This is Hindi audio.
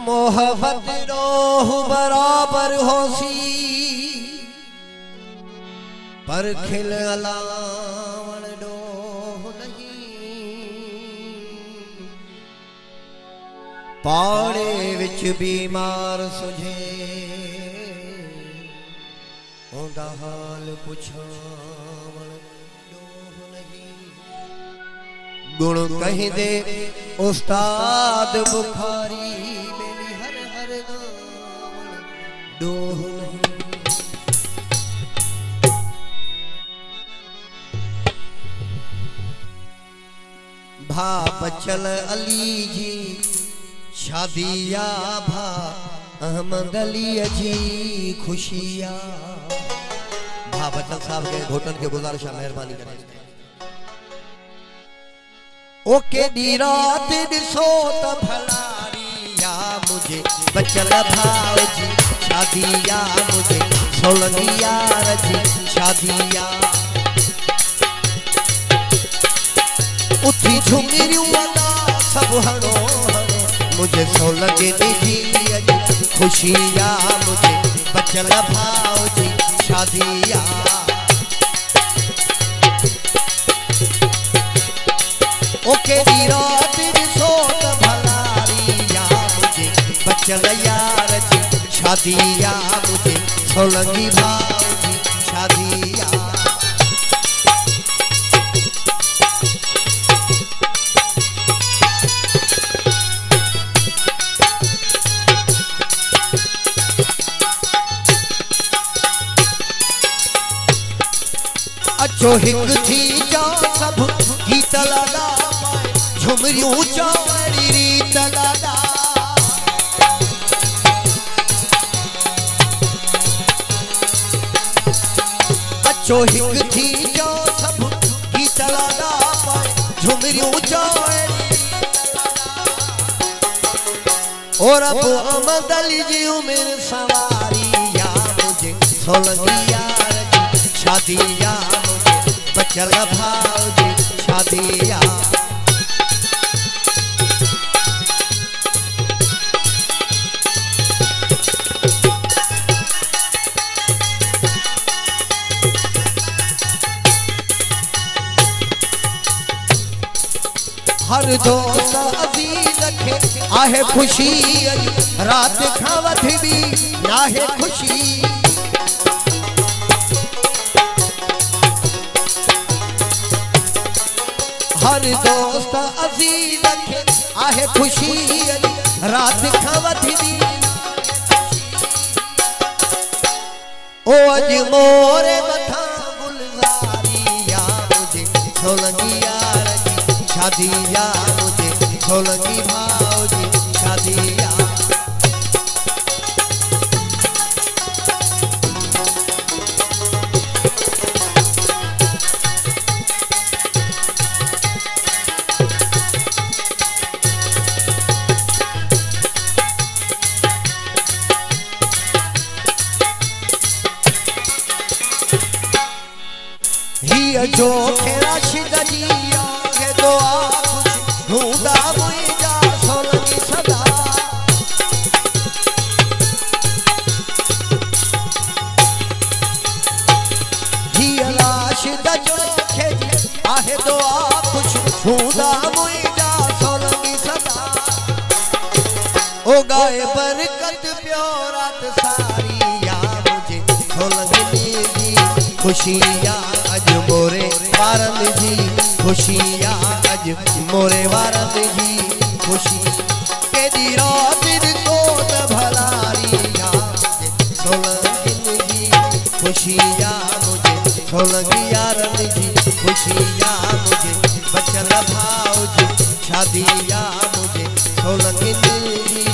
मोहब्बत रोह बराबर होसी पर खिल अलावण डोह नहीं। पाड़े विच बीमार सुझे ओंदा हाल पुछावण डोह नहीं। गुण कहीं दे उस्ताद बुखारी मेरी हर हर गावण डोह नहीं। भा बचल अली जी शादिया भा अहमद अली जी खुशिया। भा बचल साहब के घोटन के गुजारिश मेहरबानी करें। ओके दी रात दिसो त भलारिया मुझे बचल भाव जी शादिया मुझे सोलंगिया रजी शादिया। उठी झुमिरियूं वदा सब हणो हणो मुझे सोलंगे जी खुशिया मुझे बचल भाव जी शादिया। ओके दी रात दिसो त भलारिया मुझे बचल यार जी शादिया मुझे सोलंगी भाव जी शादिया। अचो हिक थी जा सब गीत लगा झुमरियूं चवड़ी रीत लगा। अचो हिक थी जा सब गीत लगा झुमरियूं चवड़ी और अब अहमद अली जी उम्र सवारिया मुझे सोलंगिया शादिया मुझे बचल भाव जी शादिया। हर दोस्त अजीज खे आहे खुशी रात खां वधी भी नाहे खुशी। हर दोस्त अजीज खे आहे खुशी रात खां वधी भी। ओ अज मोरे मथा गुलजारिया मुझे सोलंगिया शादिया मुझे सोलंगी भाव जी शादिया। ही जो खेरा शिदजिया के दुआ ढूंढा मुझा सोलंगी सदा। ही लाश दजो खेजी आहे दुआ कुछ ढूंढा मुझा सोलंगी सदा। ओ गाए बरकत प्योरात सारिया मुझे सोलंगी जी खुशिया अज मोरे वारन जी खुशिया अज मोरे वारन जी खुशी। के दी रात दिसो त भलारिया सोलंगिन जी खुशिया मुझे सोलंगिया रन जी खुशिया मुझे बचल भाव जी शादिया मुझे सोलंगिन जी